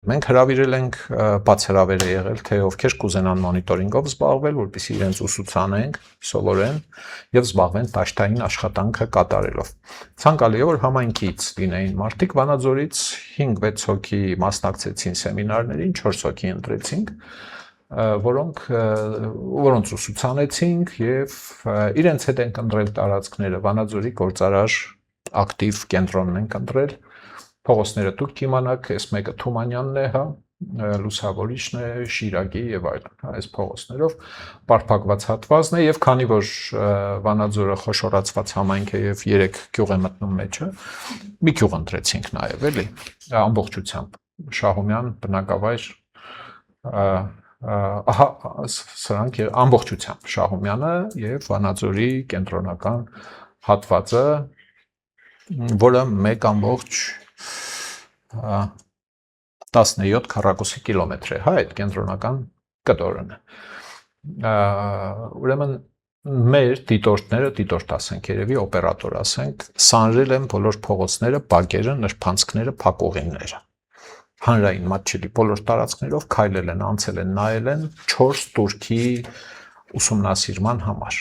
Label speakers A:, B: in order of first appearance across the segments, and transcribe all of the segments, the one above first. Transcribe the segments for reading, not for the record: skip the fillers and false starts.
A: Մենք հրավիրել ենք բաց հրավեր է եղել, թե ովքեր կուզենան մոնիտորինգով զբաղվել, որպեսզի իրենց ուսուցանենք, սովորեն եւ զբաղվեն դաշտային աշխատանքը կատարելով։ Ցանկալի է որ համայնքից լինեին մարդիկ, Վանաձորից 5-6 հոգի մասնակցեցին սեմինարներին, 4 հոգի ընտրեցինք, որոնց ուսուցանեցինք եւ իրենց հետ ենք ընտրել տարածքները, Վանաձորի գործարար ակտիվ կենտրոնն ենք ընտրել։ Փողոցները դուք կիմանաք, այս մեկը Թումանյանն է, հա, Լուսավորիչն է, Շիրակի եւ այլն, այս փողոցներով պարփակված հատվածն է եւ քանի որ Վանաձորը խոշորացված համայնք է եւ 3 գյուղ է մտնում մեջը, մի գյուղ ընտրեցինք նաեւ, էլի, ամբողջությամբ Շահումյան, բնակավայր, ահա սրանք ամբողջությամբ Շահումյանը եւ Վանաձորի կենտրոնական հատվածը, որը 1.17 քառակուսի կիլոմետր է, հա, այդ կենտրոնական կտորը։ Ուրեմն մեր դիտորդները, դիտորդ ասենք, երևի օպերատոր ասենք, սանրել են բոլոր փողոցները, բակերը, նրբանցքները, փակուղիները։ Հանրային մատչելի բոլոր տարածքներով քայլել են, անցել են, նայել են 4 турքի ուսումնասիրման համար։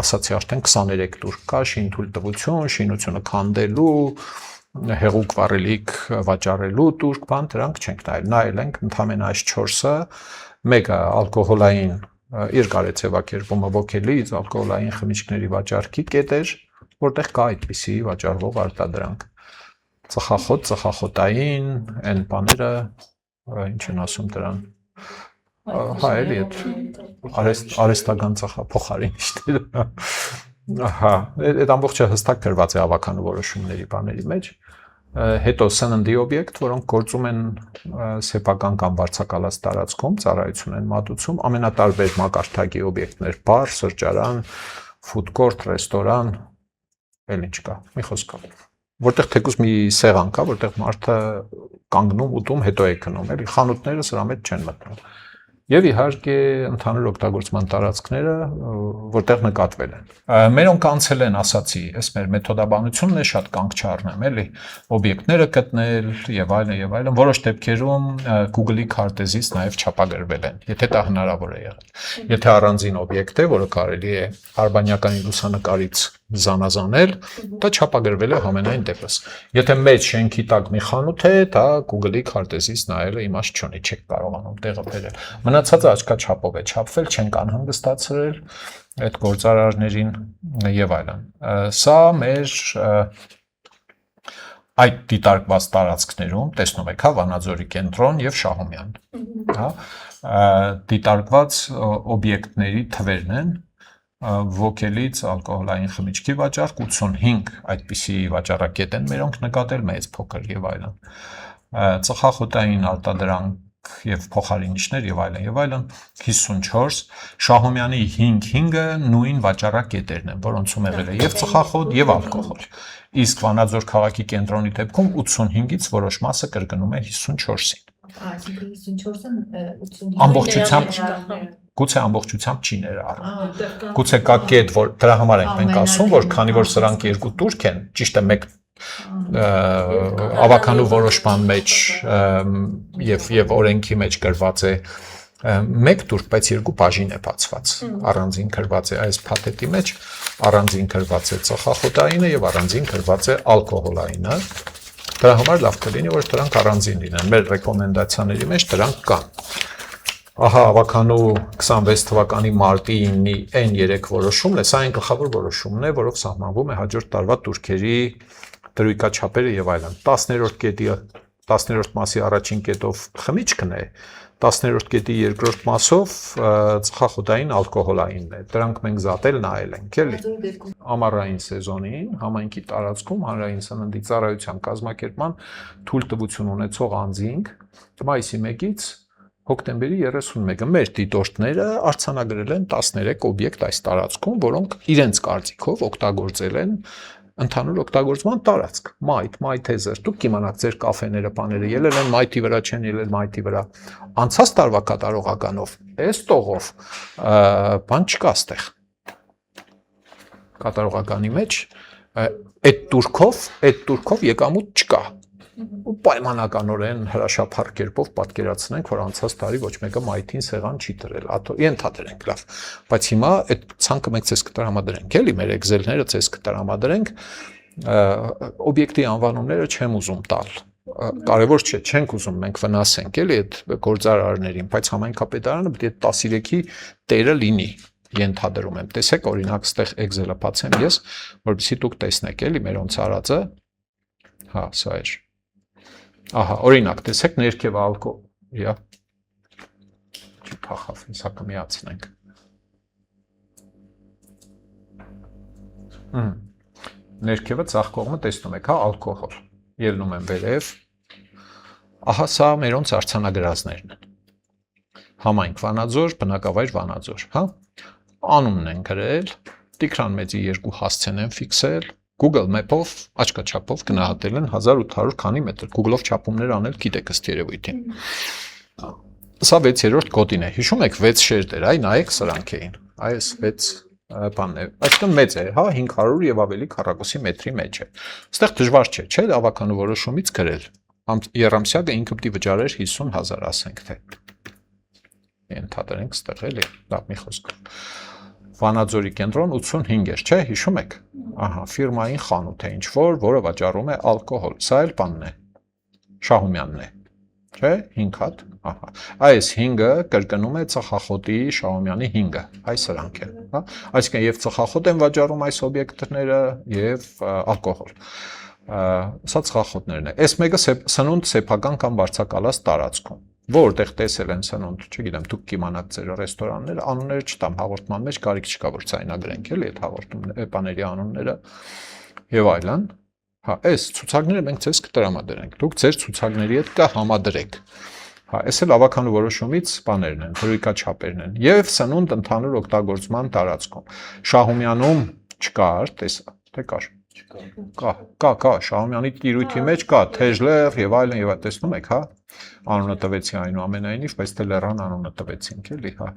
A: Ասացի արդեն 23 турք կա, շինթույլտվություն, շինությունը քանդելու, հեղուկ վառելիք վաճառելու турք, բան դրանք չենք նայել ենք ընդամենը այս 4-ը, մեկը ալկոհոլային երկար է ձևակերպումը ոգելից, ալկոհոլային խմիչքների վաճառքի կետ էր, որտեղ կա այդպիսի վաճառվող արտադրանք։ Ծխախոտ, ծխախոտային, այն բաները, ինչ են ասում դրան, հա, էլի այդ արհեստական ծխափոխարինիչները, հա, այդ ամբողջը հստակ գրված է ավականու որոշումների բաների մեջ, հետո սննդի օբյեկտ, որոնք գործում են սեփական կամ վարձակալած տարածքում, ծառայություն են մատուցում, ամենատարբեր մակարդակի օբյեկտներ, բար, սրճարան, food court, ռեստորան, էլ ինչ կա, մի խոսքով, որտեղ թեկուզ մի սեղան կա, որտեղ մարդը կանգնում, ուտում, հետո է քնում, էլի խանութները սրա մեջ չեն մտնում։ Եվ իհարկե ընդհանուր օգտագործման տարածքները, որտեղ նկատվել են։ Մերոնք անցել են, ասացի, այս մեր մեթոդաբանությունն է, շատ կանգ չառնեմ, էլի, օբյեկտները գտնել եւ այլն, որոշ դեպքերում Google-ի քարտեզից նաեւ չափագրվել են, եթե դա հնարավոր է եղել։ Եթե առանձին օբյեկտ է, որը կարելի է արբանյականի լուսանկարից զանազանել, դա չափագրվել է համենայն դեպս։ Եթե մեծ շենքի տակ մի խանութ է, դա Google-ի քարտեզից նայելը իմաստ չունի, չեք կարողանում տեղը բերել։ Մնացածը աչքաչափով է չափվել, չենք անհանգստացրել այդ գործարարներին եւ այլն։ Սա մեր այդ դիտարկված տարածքներում, տեսնում եք, հա, Վանաձորի կենտրոն եւ Շահումյան, հա, դիտարկված օբյեկտների թվերն են, ոգելից ալկոհոլային խմիչքի վաճառք 85 այդպիսի վաճառակետ են մերոնք նկատել, մեծ փոքր եւ այլն։ Ծխախոտային արտադրանք եւ փոխարինիչներ եւ այլն 54, Շահումյանի 5-ը նույն վաճառակետերն են, որոնցում եղել է եւ ծխախոտ եւ ալկոհոլ։ Իսկ Վանաձոր քաղաքի կենտրոնի դեպքում 85-ից որոշ մասը կրկնում է 54-ին։
B: Այսինքն 54-ը 85
A: ամբողջությամբ գուցե ամբողջությամբ չի ներառում։ Գուցե կա կետ, որ դրա համար ենք մենք ասում, որ քանի որ սրանք երկու турք են, ճիշտ է մեկ ավականու որոշման մեջ եւ օրենքի մեջ գրված է մեկ турք, բայց երկու բաժին է բացված, առանձին գրված է այս փաթեթի մեջ, առանձին գրված է ծխախոտայինը եւ առանձին գրված է ալկոհոլայինը։ Դրա համար լավ կլինի, որ դրանք առանձին լինեն, մեր ռեկոմենդացիաների մեջ դրանք կան։ Ահա ավականու 26 թվականի մարտի 9-ի N3 որոշումն է, սա այն գլխավոր որոշումն է, որով սահմանվում է հաջորդ տարվա турքերի դրույքաչափերը եւ այլն։ 10-րդ կետի 10-րդ մասի առաջին կետով խմիչքն է, 10-րդ կետի երկրորդ մասով ծխախոտային ալկոհոլայինն է։ Դրանք մենք զատել նայել ենք, էլի։ Ամառային սեզոնին համայնքի տարածքում հանրային սննդի ծառայության կազմակերպման թույլտվություն ունեցող անձինք մայիսի 1-ից հոկտեմբերի 31-ը մեր դիտորդները արձանագրել են 13 օբյեկտ այս տարածքում, որոնք իրենց կարծիքով օգտագործել են ընդհանուր օգտագործման տարածք, մայթ եզեր, դուք կիմանաք ձեր կաֆեները, բաները ելել են մայթի վրա, չեն ելել մայթի վրա, անցած տարվա կատարողականով, այս տողով, բան չկա ստեղ, կատարողականի մեջ, այդ турքով եկամուտ չկա, ու պայմանականորեն հրաշափառ կերպով պատկերացնենք, որ անցած տարի ոչ մեկը մայթին սեղան չի դրել, ենթադրենք, լավ, բայց հիմա այդ ցանկը մենք ցես կտրամադրենք, էլի մեր Excel-ները ցես կտրամադրենք, օբյեկտի անվանումները չեմ ուզում տալ, կարևոր չէ, չենք ուզում մենք վնասենք, էլի այդ գործարարներին, բայց համայնքապետարանը պետք է 13-ի տերը լինի, ենթադրում եմ, տեսեք, օրինակ, ստեղ Excel-ը բացեմ ես, որպեսզի դուք տեսնեք, էլի մերոնց արածը, հա, սա էր, ահա, օրինակ, տեսեք, ներքև ալկոհոլ, չի փախավ, սա կմիացնենք, ներքևը ցախ կողմը տեսնում եք, հա, ալկոհոլ, ելնում եմ վերև, ահա սա մերոնց արձանագրածներն են, համայնք Վանաձոր, բնակավայր Վանաձոր, հա, անունն են գրել, Տիգրան Մեծի 2 հասցեն են ֆիքսել, Google Map-ով, աչքաչափով գնահատել են 1800 քանի մետր, Google-ով չափումներ անել գիտեք ըստ երևույթին։ Սա 6-րդ գոտին է, հիշում եք 6 շերտեր, այ նայեք սրանք էին, այս 6 բանն է, այսինքն մեծ է, հա, 500 եւ ավելի քառակուսի մետրի մեջ է։ Այստեղ դժվար չէ, ավականու որոշումից գրել։ Երամսյակը ինքը պիտի վճարեր 50,000, ասենք թե։ Ենթադրենք ստեղ էլի, լավ մի խոսքով։ Վանաձորի կենտրոն 85 էր, չէ, հիշում եք։ Ահա, ֆիրմային խանութ է ինչ-որ, որը վաճառում է ալկոհոլ։ Սա էլ բանն է։ Շահումյանն է։ Չէ, 5 հատ, ահա։ Այս 5-ը կրկնում է Ծխախոտի Շահումյանի 5-ը։ Այս սրանք են, հա։ Այսինքն եւ Ծխախոտ են վաճառում այս օբյեկտները եւ ալկոհոլ։ Սա Ծխախոտներն է։ Այս մեկը սնունդ սեփական կամ վարձակալած տարածքում։ Որտեղ տեսել են սնունդ, չգիտեմ, դուք կիմանաք ձեր ռեստորանները, անունները չտամ հաղորդման մեջ կարիք չկա որ ցայնագրենք, էլի այդ հաղորդումները, բաների անունները եւ այլն։ Հա, այս ցուցակները մենք ցես կտրամադրենք։ Դուք ձեր ցուցակների հետ կհամադրեք։ Հա, այս էլ ավականու որոշումից բաներն են, հրույկաչափերն են։ Եվ սնունդ ընդհանուր օգտագործման տարածքում։ Շահումյանում չկար, տեսա, թե կար։ Կա, Շահումյանի տիրույթի մեջ կա, թեժլեղ եւ այլն եւ այդ տեսնում եք, հա։ Անունը տվեցի այնուամենայնիվ, բայց դե լեռան անունը տվեցինք էլի, հա։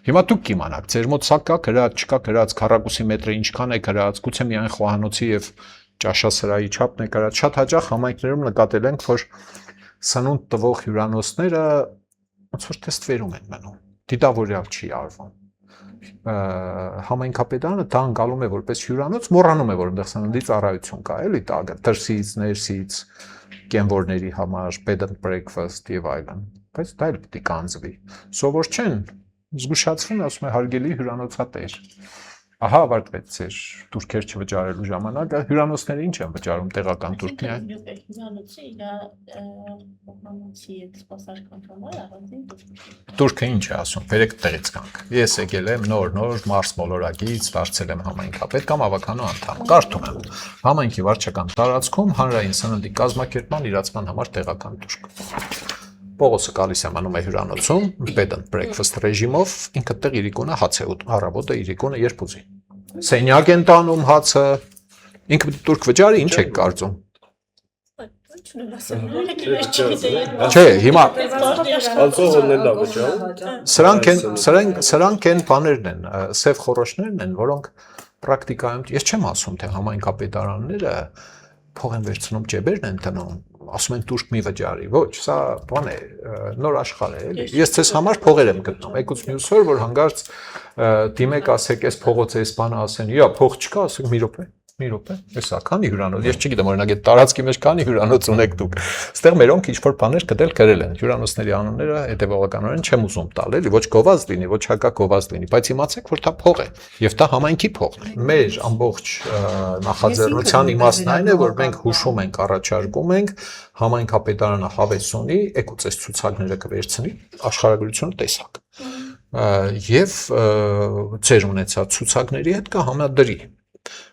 A: Հիմա դուք կիմանաք, ձեր մոտ սա կա գրած, չկա գրած, քառակուսի մետրը ինչքան է գրած, գուցե միայն խոհանոցի եւ ճաշասրահի չափն է գրած։ Շատ հաճախ համայնքներում նկատել ենք, որ սնունդ տվող հյուրանոցները ոնց որ թեստվերում են մնում։ Դիտավորյալ չի արվում։ Համայնքապետարանը դա անցալում է որպես հյուրանոց, մոռանում է, որ այնտեղ սննդի ծառայություն կա, էլի տակը, դրսից, ներսից, կենվորների համար, bed and breakfast եւ այլն, բայց դա էլ պիտի կանձվի։ Սովոր չեն, զգուշացվում է, ասում է հարգելի հյուրանոցատեր։ Ահա ավարտվեց ձեր турքեր չվճարելու ժամանակը, հյուրանոցները ինչ են վճարում տեղական турքները։
C: Հյուրանոցի այդ սպասարկման համար առանձին
A: Турքը ինչ է ասում, վերեք տեղից կանք։ Ես եկել եմ նոր Մարս մոլորակից, դարձել եմ համայնքապետ կամ ավականու անդամ։ Կարդում եմ։ Համայնքի վարչական տարածքում հանրային սննդի կազմակերպման իրացման համար տեղական турք։ Պողոսը գալիս է մնում է հյուրանոցում, bed and breakfast ռեժիմով, ինքը տեղ իրիկունը հաց է ուտում, առավոտը իրիկունը երբ ուզի։ Սենյակ են տանում հացը, ինքը турք վճարի, ինչ եք կարծում։ Չէ, հիմա
D: ալկոհոլն էլ վճարում։
A: Սրանք են բաներն են, սև խորոշներն են, որոնք պրակտիկայում, ես չեմ ասում, թե համայնքապետարանները փող են վերցնում, ջեբերն են տնում, ասում են турք մի վճարի, ոչ, սա բան է, նոր աշխարհ է, էլի։ Ես ձեզ համար փողեր եմ գտնում, եկուց մյուս օր, որ հանգարց դիմեք, ասեք, այս փողոցը, այս բանը ասեն, իա, փող չկա, ասեք, մի րոպե, էսա քանի հյուրանոց, ես չգիտեմ, օրինակ այդ տարածքի մեջ քանի հյուրանոց ունեք դուք։ Այստեղ մերոնք ինչ-որ բաներ գրել են, հյուրանոցների անունները հետևողականորեն չեմ ուզում տալ, էլի, ոչ գովազ լինի, ոչ հակագովազ լինի, բայց իմացեք, որ դա փող է, եւ դա համայնքի փողն է։ Մեր ամբողջ նախաձեռնության իմաստն այն է, որ մենք հուշում ենք, առաջարկում ենք համայնքապետարանը հավես ունի, եկուց այս ցուցակները կվերցնի, աշխարհագրությունը տեսակ։ Եվ ձեր ունեցած ցուցակների հետ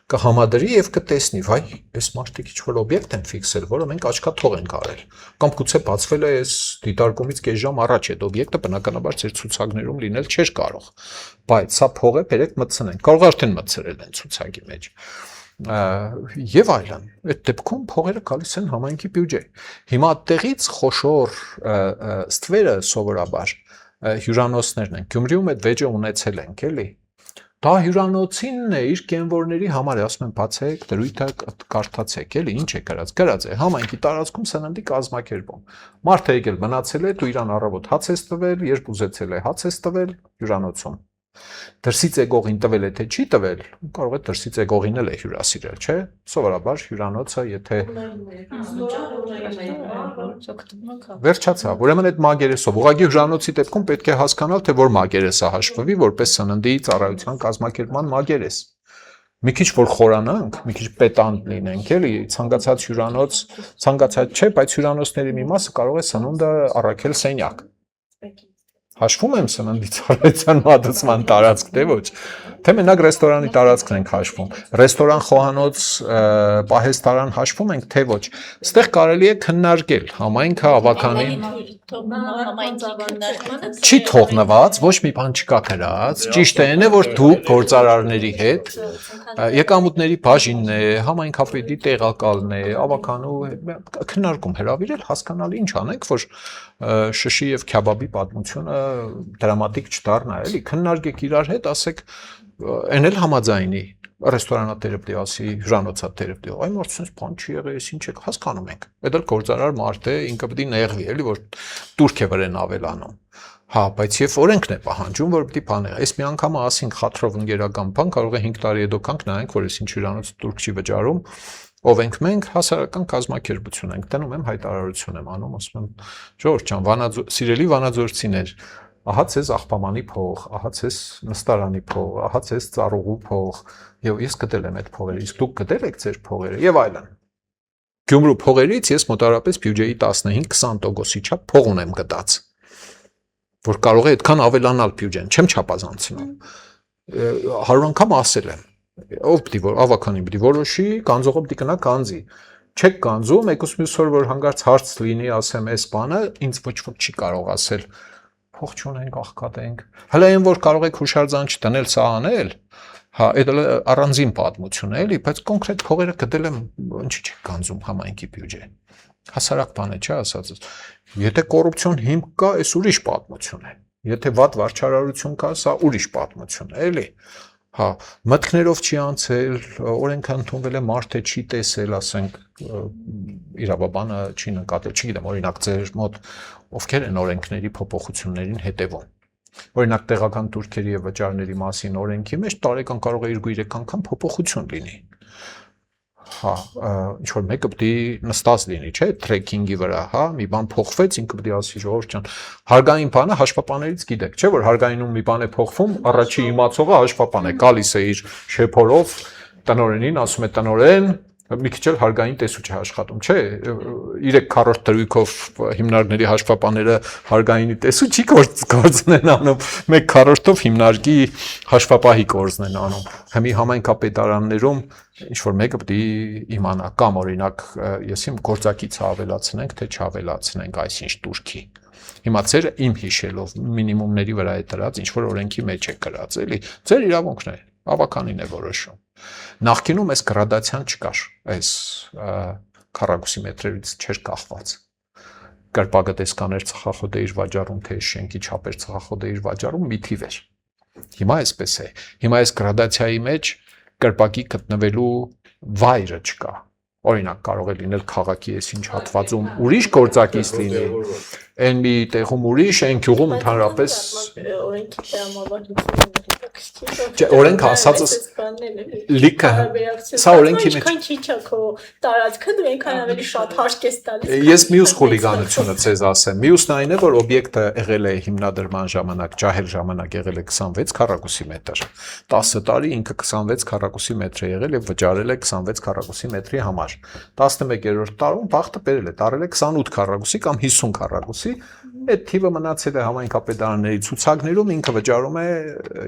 A: կհամադրի եւ կտեսնի, վայ, այս մարդիկ ինչ-որ օբյեկտ են ֆիքսել, որը մենք աչքաթող ենք արել։ Կամ գուցե բացվել է այս դիտարկումից կես ժամ առաջ այդ օբյեկտը բնականաբար ձեր ցուցակներում լինել չէր կարող։ Բայց սա փող է, բերեք մտցնենք։ Կարող արդեն մտցրել են ցուցակի մեջ։ Եվ այլն։ Այդ դեպքում փողերը գալիս են համայնքի բյուջե։ Հիմա այդտեղից խոշոր ստվերը սովորաբար հյուրանոցներն են։ Գյումրիում այդ վեճը ունեցել ենք, էլի։ Դա հյուրանոցինն է իր կենվորների համար, ասում եմ, բացեք, դրույթը կարդացեք, էլի, ինչ է գրած է, համայնքի տարածքում սննդի կազմակերպում։ Մարդը եկել մնացել է, դու իրան առավոտ հաց ես տվել, երբ ուզեցել է հաց ես տվել հյուրանոցում։ Դրսից եկողին տվել է թե չի տվել, կարող է դրսից եկողին էլ է հյուրասիրել, չէ՞։ Սովորաբար հյուրանոցը, եթե վերջացավ, ուրեմն այդ մագերեսով, ուղղակի հյուրանոցի դեպքում պետք է հասկանալ, թե որ մագերեսը հաշվվի, որպես սննդի ծառայության կազմակերպման մագերես։ Մի քիչ որ խորանանք, մի քիչ պետանտ լինենք, էլի, ցանկացած հյուրանոց, ցանկացած չէ, բայց հյուրանոցների մի մասը կարող է սնունդը առաքել սենյակ։ Հաշվում եմ սննդի ծառայության մատուցման տարածք, թե ոչ, թե մենակ ռեստորանի տարածքն ենք հաշվում, ռեստորան, խոհանոց, պահեստարան հաշվում ենք, թե ոչ, ստեղ կարելի է քննարկել, համայնքը ավականին չի թողնված, ոչ մի բան չկա գրած, ճիշտ է այն է, որ դու գործարարների հետ, եկամուտների բաժինն է, համայնքապետի տեղակալն է, ավականու քննարկում հրավիրել, հասկանալ ինչ անենք, որ շշի եւ քյաբաբի պատմությունը դրամատիկ չդառնա, էլի, քննարկեք իրար հետ, ասեք, այն էլ համաձայնի, ռեստորանատերը պետք է ասի, հյուրանոցատերը պետք է, այ մարդ sense բան չի եղել, ես ինչ եք, հասկանում ենք։ Այդ էլ գործարար մարդ է, ինքը պետք է նեղվի, էլի, որ турք է վրան ավելանում։ Հա, բայց եւ օրենքն է պահանջում, որ պետք է բան է։ Այս մի անգամ ասինք խաթրով ընկերական բան, կարող է 5 տարի հետո կանք նայենք, որ ես ինչ հյուրանոց турք չի վճարում, ով ենք մենք, հասարակական կազմակերպություն ենք, տնում եմ հայտարարություն եմ անում, ասում եմ, Ժողովուրդ ջան, սիրելի վանաձորցիներ, ահա ցեզ աղբամանի փող, ահա ցեզ նստարանի փող, ահա ցեզ ծառուղու փող, եւ ես գտել եմ այդ փողերը, իսկ դուք գտել եք ձեր փողերը եւ այլն։ Գյումրու փողերից ես մոտավորապես բյուջեի 15-20%-ի չափ փող ունեմ գտած, որ կարող է այդքան ավելանալ բյուջեն, չեմ չափազանցնում։ 100 անգամ ասել եմ, ով պիտի որ ավականին պիտի որոշի, կանձողը պիտի գնա կանձի։ Չեք կանձում, եկուս մյուս օր որ հանգարց հարց լինի, ասեմ, այս բանը ինձ ոչ ոք չի կարող ասել։ Փող չունենք, աղքատենք։ Հələ այն որ կարող եք հուշարձան չտնել, սա անել, հա, այդ առանձին պատմություն է, էլի, բայց կոնկրետ փողերը գտել եմ, ինչի չեք կանձում համայնքի բյուջե։ Հասարակ բան է, չէ՞ ասածս։ Եթե կոռուպցիոն հիմք կա, այս ուրիշ պատմություն է։ Եթե վատ վարչարարություն կա, սա ուրիշ պատմություն է, էլի։ Հա, մտքներով չի անցել, օրենքը ընդունվել է, մարդը չի տեսել, ասենք, իրավաբանը չի նկատել, չգիտեմ, օրինակ ձեր մոտ ովքեր են օրենքների փոփոխություններին հետևում։ Օրինակ տեղական турքերի եւ վճարների մասին օրենքի մեջ տարեկան կարող է 2-3 անգամ փոփոխություն լինի։ Հա, ինչ որ մեկը պետք է նստած լինի, չէ՞, տրեքինգի վրա, հա, մի բան փոխվեց, ինքը պետք է ասի Ժողովուրդ ջան, հարգային բանը հաշվապաներից գիտեք, չէ՞ որ հարգայինում մի բան է փոխվում, առաջի իմացողը հաշվապան է, գալիս է իր շեփորով տնօրենին, ասում է տնօրեն, մի քիչ էլ հարգային տեսուչ է աշխատում, չէ՞, 3/4 դրույքով հիմնարկների հաշվապանները հարգայինի տեսուչի գործն են անում, 1/4-ով հիմնարկի հաշվապահի գործն են անում։ Հիմի համայնքապետարաններում ինչ որ մեկը պետք է իմանա, կամ օրինակ ես իմ գործակիցը ավելացնենք, թե չավելացնենք այսինչ турքի։ Հիմա ձեր իմ հիշելով մինիմումների վրա է դրած, ինչ որ օրենքի մեջ է գրած, էլի, ձեր իրավունքն է, ավականին է որոշում։ Նախկինում այս գրադացիան չկար, այս քառակուսի մետրերից չէր կախված։ Կրպակը տեսկաներ ծխախոտ էր վաճառում, թե շենքի չափեր ծխախոտ էր վաճառում, մի թիվ էր։ Հիմա այսպես է։ Հիմա այս գրադացիայի մեջ կրպակի գտնվելու վայրը չկա։ Օրինակ կարող է լինել քաղաքի այսինչ հատվածում ուրիշ գործակից լինի, այն մի տեղում ուրիշ, այն գյուղում ընդհանրապես օրենքը ասածս լիքը սա օրենքի մեջ
C: ինչքան քիչ է քո տարածքը դու այնքան ավելի շատ հաշք ես տալիս։
A: Ես մյուս խուլիգանությունը ցեզ ասեմ, մյուսն այն է, որ օբյեկտը եղել է հիմնադրման ժամանակ, ջահել ժամանակ եղել է 26 քառակուսի մետր, 10 տարի ինքը 26 քառակուսի մետր է եղել եւ վճարել է 26 քառակուսի մետրի համար, 11-րդ տարում բախտը բերել է, տարել է 28 քառակուսի կամ 50 քառակուսի, այդ թիվը մնացել է համայնքապետարանների ցուցակներում, ինքը վճարում է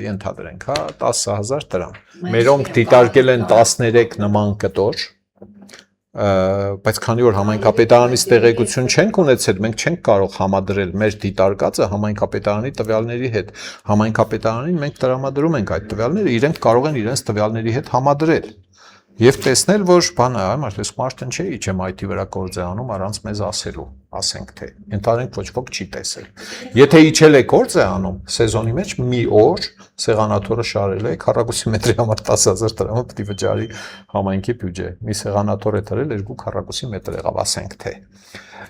A: ենթադրենք, հա, 10,000 դրամ։ Մերոնք դիտարկել են 13 նման կտոր, բայց քանի որ համայնքապետարանից տեղեկություն չենք ունեցել, մենք չենք կարող համադրել մեր դիտարկածը համայնքապետարանի տվյալների հետ։ Համայնքապետարանին մենք տրամադրում ենք այդ տվյալները, իրենք կարող են իրենց տվյալների հետ համադրել։ Եվ տեսնել, որ բանը, այ մարդն չէ իջեմ IT վրա գործ է անում առանց մեզ ասելու, ասենք թե, ընդհանրենք ոչ ոք չի տեսել։ Եթե իջել է գործ է անում, սեզոնի մեջ մի օր սեղանաթոռը շարել է, քառակուսի մետրի համար 10,000 դրամ պետք է վճարի համայնքի բյուջե։ Մի սեղանաթոռ է դրել 2 քառակուսի մետր եղավ, ասենք թե։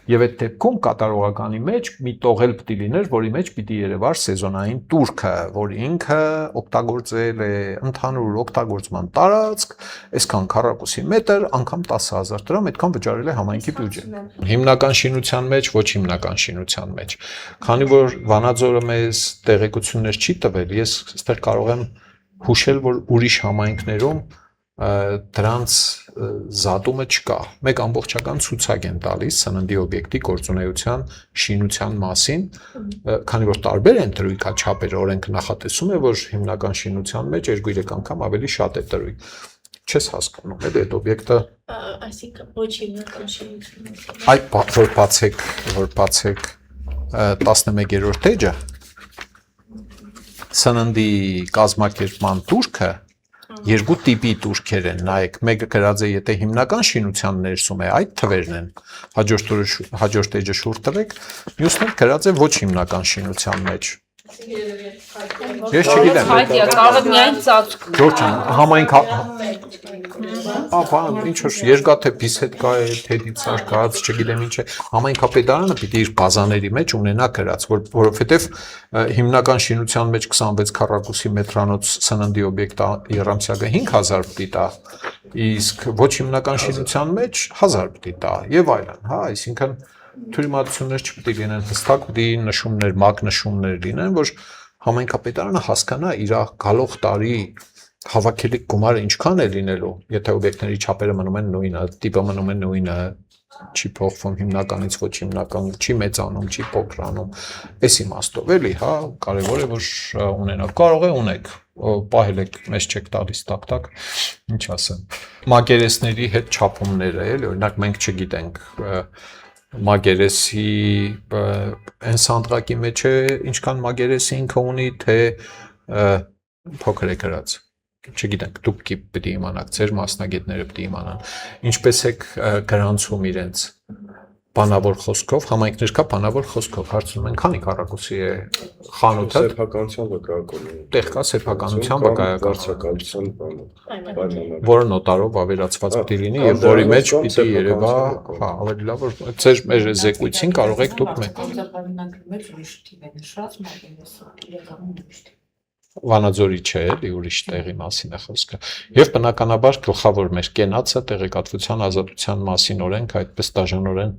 A: Եվ այդ դեպքում կատարողականի մեջ մի տողել պետք է լիներ, որի մեջ պիտի երևար սեզոնային տուրքը, որ ինքը օգտագործել է ընդհանուր օգտագործման տարածք, այսքան քառակուսի մետր, անգամ 10,000 դրամ, այդքան վճարել է համայնքի բյուջե։ Հիմնական շինության մեջ, ոչ հիմնական շինության մեջ։ Քանի որ Վանաձորը մեզ տեղեկություններ չի տվել, ես այստեղ կարող եմ հուշել, որ ուրիշ համայնքներում դրանց զատումը չկա։ Մեկ ամբողջական ցուցակ են տալիս սննդի օբյեկտի գործունեության շինության մասին, քանի որ տարբեր են տրույքաչափերը, օրենքը նախատեսում է, որ հիմնական շինության մեջ 2-3 անգամ ավելի շատ է տրույք։ Չես հասկանում, այդ օբյեկտը
C: այսինքն ոչ հիմնական շինություն։
A: Այդ որ բացեք 11-րդ էջը սննդի կազմակերպման տուրքը երկու տիպի տուրքեր են, նայեք, մեկը գրած է, եթե հիմնական շինության ներսում է, այդ թվերն են, հաջորդ էջը շուրջ տվեք, մյուսն էլ գրած է ոչ հիմնական շինության մեջ։ Ես չգիտեմ։
E: Կարող է միայն ծածկ։
A: Ջորջ, համայնք ինչ որ երկաթե բիսեդկա է, թեդիցար կաց, չգիտեմ ինչ է, համայնքապետարանը պիտի իր բազաների մեջ ունենա գրած, որովհետև հիմնական շինության մեջ 26 քառակուսի մետրանոց սննդի օբյեկտ Երամսյակը 5000 պիտի տա, իսկ ոչ հիմնական շինության մեջ 1000 պիտի տա եւ այլն, հա, այսինքն թյուրիմացություններ չպետք է լինեն հստակ, պետք է նշումներ, մագնշումներ լինեն, որ համայնքապետարանը հասկանա իր գալող տարի հավաքելի գումարը ինչքան է լինելու, եթե օբյեկտների չափերը մնում են նույնը, տիպը մնում է նույնը, չի փոխվում հիմնականից ոչ հիմնական, չի մեծանում, չի փոքրանում, այս իմաստով էլի, հա, կարևոր է որ ունենաք, կարող է ունեք, պահել եք, մեզ չեք տալիս տակ-տակ, ինչ ասեմ, մակերեսների հետ չափումները, էլի, օրինակ մենք չգիտենք մագերեսի այն սանդղակի մեջ է ինչքան մագերեսի ինքը ունի, թե փոքր է գրած, չգիտենք, դուք պետք է իմանաք, ձեր մասնագետները պետք է իմանան, ինչպես եք գրանցում իրենց բանավոր խոսքով, համայնքներ կա բանավոր խոսքով, հարցնում են քանի քառակուսի է խանութը,
D: սեփականության վկայակոն,
A: տեղ կա սեփականության վկայակոն, որը նոտարով ավերացված պետք է լինի եւ որի մեջ պիտի երևա, հա, ավելի լավ որ ձեր մեր զեկույցին կարող եք դուք
B: մեջ ուրիշ թիվ է նշած, իրականում
A: Վանաձորի չէ, էլի ուրիշ տեղի մասին է խոսքը։ Եվ բնականաբար գլխավոր մեր կենացը տեղեկատվության ազատության մասին օրենք այդպես դաժանորեն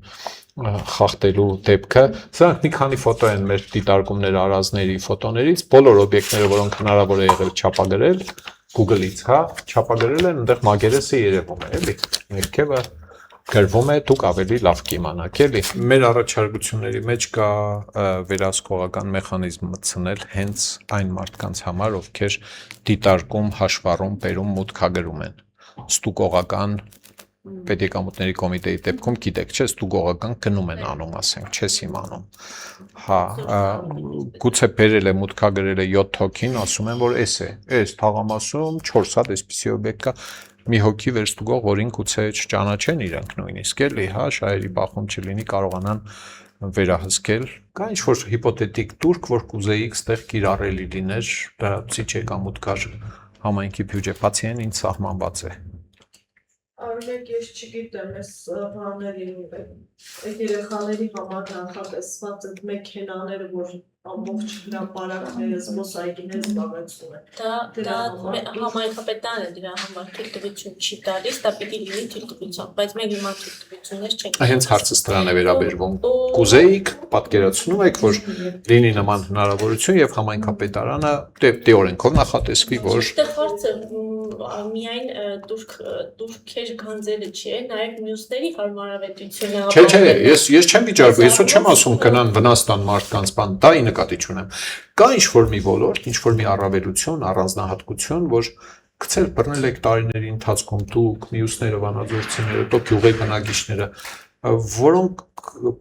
A: խախտելու դեպքը։ Սրանք մի քանի ֆոտո են մեր դիտարկումներ արածների ֆոտոներից, բոլոր օբյեկտները, որոնք հնարավոր է եղել չափագրել Google-ից, հա, չափագրել են, այնտեղ մագերեսը երևում է, էլի։ Ներքևը գրվում է, դուք ավելի լավ կիմանաք, էլի։ Մեր առաջարկությունների մեջ կա վերահսկողական մեխանիզմ մտցնել հենց այն մարդկանց համար, ովքեր դիտարկում, հաշվառում, բերում, մուտքագրում են։ Ստուգողական պետեկամուտների կոմիտեի դեպքում գիտեք, չէ, ստուգողական գնում են անում, ասենք, չես իմանում։ Հա, գուցե բերել է մուտքագրել է 7 հոգին, ասում են, որ էս թաղամասում 4 հատ այսպիսի օբյեկտ կա, մի հոգի վերստուգող, որին գուցե չճանաչեն իրենք նույնիսկ էլի, հա, շահերի բախում չլինի, կարողանան վերահսկել։ Կա ինչ-որ հիպոթետիկ տուրք, որ կուզեիք ստեղ կիրառելի լիներ, դրացի չեկա մուտքար համայնքի բյուջե, բացի այն ինչ սահմանված է։
F: Օրինակ ես չգիտեմ, այս բաների երեխաների համար նախատեսված այդ մեքենաները, որ ամբողջ հրապարակները զբոսայգիներ զբաղեցնում են։
C: Դա համայնքապետարանը է դրա համար թույլտվություն չի տալիս, դա պիտի լինի թույլտվություն, բայց մենք հիմա թույլտվություններ չենք։
A: Հենց հարցը դրան է վերաբերվում։ Կուզեիք, պատկերացնում եք, որ լինի նման հնարավորություն եւ համայնքապետարանը օրենքով նախատեսվի, որ
C: Այստեղ հարցը միայն դուրքեր գանձելը չի, նաև մյուսների հարմարավետությունը։
A: Չէ, ես չեմ վիճարկում, ես չեմ ասում գնան վնաստան մարդկանց բան, դա ի նկատի չունեմ։ Կա ինչ-որ մի ոլորտ, ինչ-որ մի առավելություն, առանձնահատկություն, որ գցել բռնել եք տարիների ընթացքում դուք, մյուսները, վանաձորցիները, տո գյուղի բնակիչները, որոնք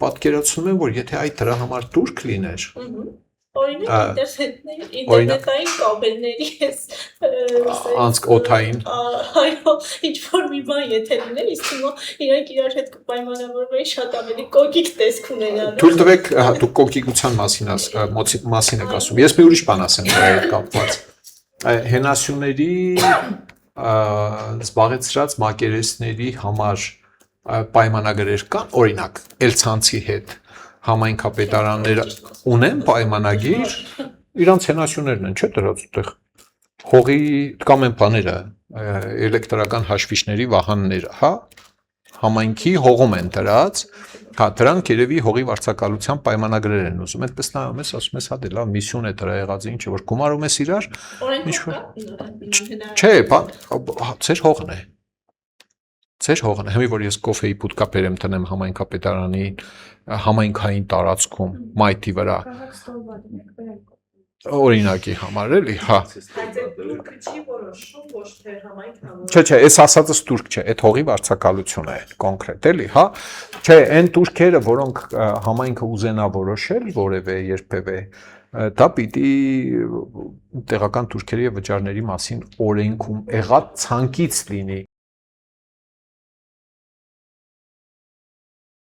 A: պատկերացնում են, որ եթե այդ դրա համար դուրք լիներ,
C: օրինակ ինտերնետային կաբելների էս
A: անցք օթային,
C: այո, ինչ որ մի բան եթե լիներ, իսկ հիմա իրանք իրար հետ կպայմանավորվեին շատ ավելի կոկիկ տեսք ունենալու։
A: Թույլ տվեք, դուք կոկիկության մասին եք ասում։ Ես մի ուրիշ բան ասեմ դրա հետ կապված։ Հենասյուների զբաղեցրած մակերեսների համար պայմանագրեր կան, օրինակ, Էլցանցի հետ համայնքապետարանները ունեն պայմանագիր, իրանց հենասյուներն են, չէ՞ դրած այդտեղ։ Հողի կամ են բաները, էլեկտրական հաշվիչների վահանները, հա, համայնքի հողում են դրած, հա, դրանք երևի հողի վարձակալության պայմանագրեր են ուզում, այդպես նայում ես, ասում ես, հա, դե լավ, միսիոն է դրա եղած, ինչ որ գումարում ես իրար, չէ, ձեր հողն է։ Ձեր հողն է, հիմա որ ես կոֆեի բուտկա բերեմ տնեմ համայնքապետարանի համայնքային տարածքում մայթի վրա օրինակի համար էլի, հա։
F: Բայց այդ տուրքը չի որոշում, ոչ թե համայնքն։
A: Չէ, այս ասածս տուրք չէ, այդ հողի վարձակալությունը է կոնկրետ էլի, հա։ Չէ, այն տուրքերը, որոնք համայնքը ուզենա որոշել որևէ երբևէ, դա պիտի տեղական տուրքերի եւ վճարների մասին օրենքում եղած ցանկից լինի